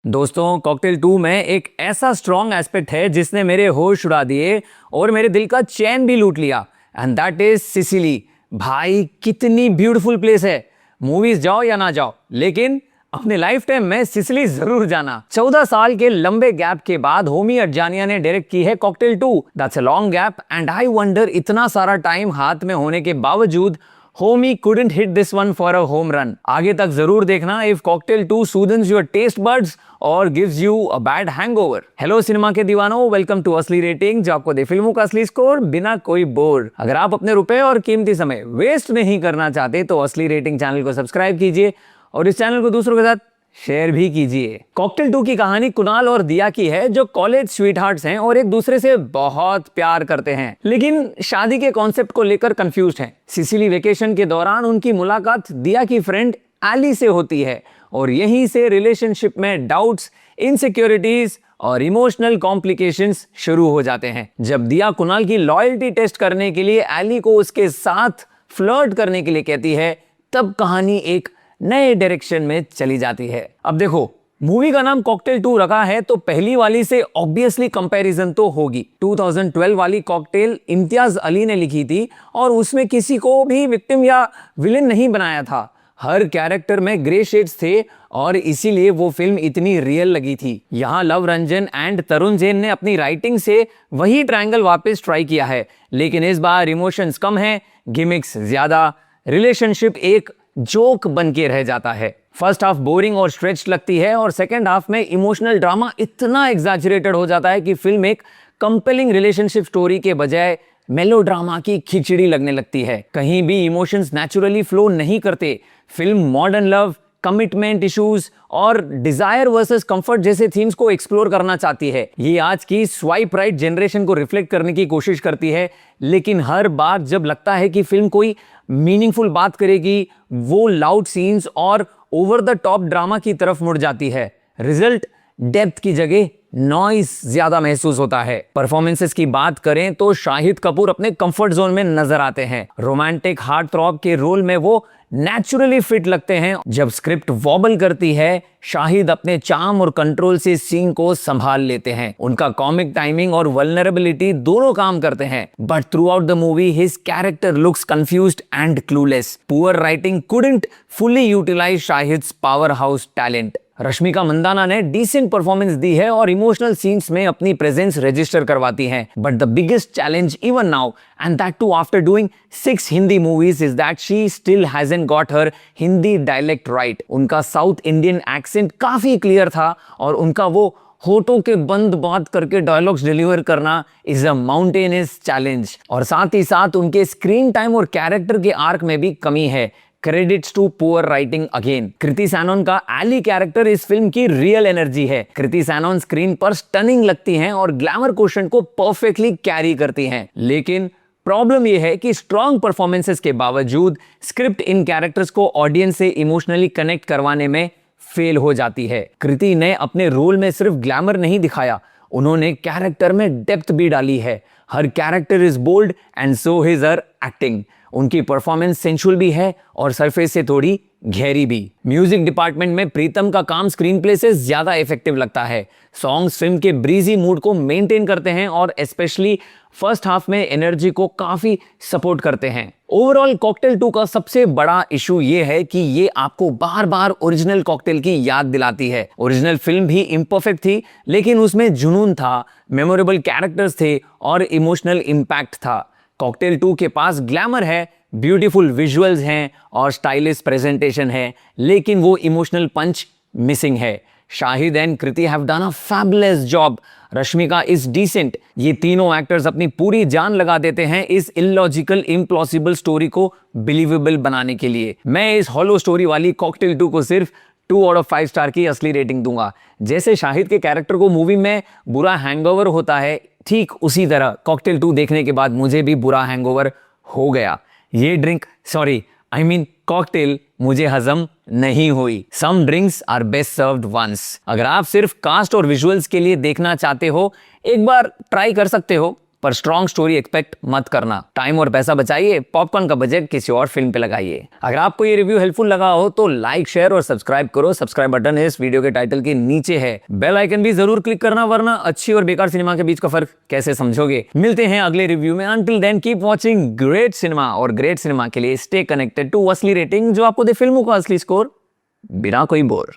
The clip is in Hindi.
दोस्तों, कॉकटेल 2 में एक ऐसा स्ट्रॉन्ग एस्पेक्ट है जिसने मेरे होश उड़ा दिए और मेरे दिल का चैन भी लूट लिया। And that is Sicily. भाई, कितनी ब्यूटीफुल प्लेस है। मूवीज जाओ या ना जाओ, लेकिन अपने लाइफ टाइम में सिसिली जरूर जाना। 14 साल के लंबे गैप के बाद होमी अडजानिया ने डायरेक्ट की है cocktail 2। That's a long gap and I wonder, इतना सारा टाइम हाथ में होने के बावजूद Homi couldn't hit this one for a home run। आगे तक जरूर देखना if Cocktail 2 soothes your taste buds और gives you a bad hangover। Hello cinema के दीवानों, वेलकम टू असली रेटिंग, जो आपको दे फिल्मों का असली स्कोर बिना कोई बोर। अगर आप अपने रुपए और कीमती समय वेस्ट नहीं करना चाहते तो असली रेटिंग चैनल को सब्सक्राइब कीजिए और इस चैनल को दूसरों के साथ शेयर भी कीजिए। कॉकटेल 2 की कहानी कुणाल और दिया की है, जो कॉलेज स्वीटहार्ट्स हैं और एक दूसरे से बहुत प्यार करते हैं, लेकिन शादी के कॉन्सेप्ट को लेकर कंफ्यूज्ड हैं। सिसिली वेकेशन के दौरान उनकी मुलाकात दिया की फ्रेंड एली से होती है और यहीं से रिलेशनशिप में डाउट्स, इनसिक्योरिटीज और इमोशनल कॉम्प्लिकेशंस शुरू हो जाते हैं। जब दिया कुणाल की लॉयल्टी टेस्ट करने के लिए एली को उसके साथ फ्लर्ट करने के लिए कहती है, तब कहानी एक नए डायरेक्शन में चली जाती है। अब देखो, मूवी का नाम कॉकटेल 2 रखा है तो पहली वाली से ऑब्वियसली कंपैरिजन तो होगी। 2012 वाली कॉकटेल इम्तियाज अली ने लिखी थी और उसमें किसी को भी विक्टिम या विलेन नहीं बनाया था। हर कैरेक्टर में ग्रे शेड्स थे और इसीलिए वो फिल्म इतनी रियल लगी थी। यहाँ लव रंजन एंड तरुण जैन ने अपनी राइटिंग से वही ट्रायंगल वापस ट्राई किया है, लेकिन इस बार इमोशंस कम है, गिमिक्स ज्यादा, रिलेशनशिप एक जोक बन के रह जाता है। फर्स्ट हाफ बोरिंग और स्ट्रेच्ड लगती है और सेकेंड हाफ में इमोशनल ड्रामा इतना एग्जैजरेटेड हो जाता है कि फिल्म एक कंपेलिंग रिलेशनशिप स्टोरी के बजाय मेलोड्रामा की खिचड़ी लगने लगती है। कहीं भी इमोशंस नेचुरली फ्लो नहीं करते। Film modern love, commitment issues और डिजायर वर्सेस कंफर्ट जैसे थीम्स को एक्सप्लोर करना चाहती है। ये आज की स्वाइप राइट जनरेशन को रिफ्लेक्ट करने की कोशिश करती है, लेकिन हर बार जब लगता है कि फिल्म कोई मीनिंगफुल बात करेगी, वो लाउड सीन्स और ओवर द टॉप ड्रामा की तरफ मुड़ जाती है। रिजल्ट डेप्थ की जगह नॉइस ज्यादा महसूस होता है। परफॉर्मेंसेस की बात करें तो शाहिद कपूर अपने कंफर्ट जोन में नजर आते हैं। रोमांटिक हार्ट थ्रॉब के रोल में वो नेचुरली फिट लगते हैं। जब स्क्रिप्ट वॉबल करती है, शाहिद अपने चार्म और कंट्रोल से सीन को संभाल लेते हैं। उनका कॉमिक टाइमिंग और वल्नरेबिलिटी दोनों काम करते हैं, but throughout the movie his character looks confused and clueless. Poor writing couldn't fully utilise Shahid's powerhouse talent. Rashmika Mandanna ने डिसेंट परफॉर्मेंस दी है और इमोशनल सीन्स में अपनी प्रेजेंस रजिस्टर करवाती हैं, but the biggest challenge even now, and that too after doing 6 Hindi movies, is that she still hasn't got her Hindi dialect right. उनका साउथ इंडियन एक्सेंट काफी क्लियर था और उनका वो होठों के बंद बात करके डायलॉग्स डिलीवर करना इज अ माउंटेनियस चैलेंज। और साथ ही साथ उनके स्क्रीन टाइम और कैरेक्टर के आर्क में भी कमी है। Credits to poor writing again. Kriti Sanon का एली कैरेक्टर इस फिल्म की रियल एनर्जी है। कृति सैनन स्क्रीन पर स्टनिंग लगती हैं और ग्लैमर क्वोशंट को परफेक्टली कैरी करती हैं, लेकिन प्रॉब्लम यह है कि स्ट्रॉन्ग परफॉर्मेंसेस के बावजूद स्क्रिप्ट इन कैरेक्टर्स को ऑडियंस से इमोशनली कनेक्ट करवाने में फेल हो जाती है। कृति ने अपने रोल में सिर्फ ग्लैमर नहीं दिखाया, उन्होंने कैरेक्टर में डेप्थ भी डाली है। Her character is bold and so is her acting. उनकी परफॉर्मेंस सेंसुअल भी है और सरफेस से थोड़ी गहरी भी। म्यूजिक डिपार्टमेंट में प्रीतम का काम स्क्रीन प्ले से ज्यादा इफेक्टिव लगता है। सॉन्ग्स फिल्म के ब्रीजी मूड को मेंटेन करते हैं और स्पेशली फर्स्ट हाफ में एनर्जी को काफी सपोर्ट करते हैं। ओवरऑल कॉकटेल 2 का सबसे बड़ा इशू ये है कि ये आपको बार बार ओरिजिनल कॉकटेल की याद दिलाती है। ओरिजिनल फिल्म भी इम्परफेक्ट थी, लेकिन उसमें जुनून था, मेमोरेबल कैरेक्टर्स थे और इमोशनल इम्पैक्ट था। कॉकटेल 2 के पास ग्लैमर है, ब्यूटीफुल विजुअल्स हैं और स्टाइलिश प्रेजेंटेशन है, लेकिन वो इमोशनल पंच मिसिंग है। Shahid and Kriti have done a fabulous job. Rashmika is decent. ये तीनों एक्टर्स अपनी पूरी जान लगा देते हैं इस इलॉजिकल इम्पॉसिबल स्टोरी को बिलीवेबल बनाने के लिए। मैं इस हॉलो स्टोरी वाली कॉकटेल 2 को सिर्फ 2 आउट ऑफ 5 स्टार की असली रेटिंग दूंगा। जैसे शाहिद के कैरेक्टर को मूवी में बुरा हैंगओवर होता है, ठीक उसी तरह कॉकटेल 2 देखने के बाद मुझे भी बुरा हैंगओवर हो गया। ये ड्रिंक कॉकटेल मुझे हजम नहीं हुई। Some drinks are best served once. अगर आप सिर्फ कास्ट और विजुअल्स के लिए देखना चाहते हो, एक बार ट्राई कर सकते हो। पर स्ट्रॉन्ग स्टोरी एक्सपेक्ट मत करना। टाइम और पैसा बचाइए, पॉपकॉर्न का बजट किसी और फिल्म पे लगाइए। अगर आपको ये रिव्यू हेल्पफुल लगा हो तो लाइक, शेयर और सब्सक्राइब करो। सब्सक्राइब बटन इस वीडियो के टाइटल के नीचे है। बेल आइकन भी जरूर क्लिक करना, वरना अच्छी और बेकार सिनेमा के बीच का फर्क कैसे समझोगे। मिलते हैं अगले रिव्यू में। Until then keep watching great cinema, और ग्रेट सिनेमा के लिए stay connected to Asli rating, जो आपको दे फिल्मों का असली स्कोर बिना कोई बोर।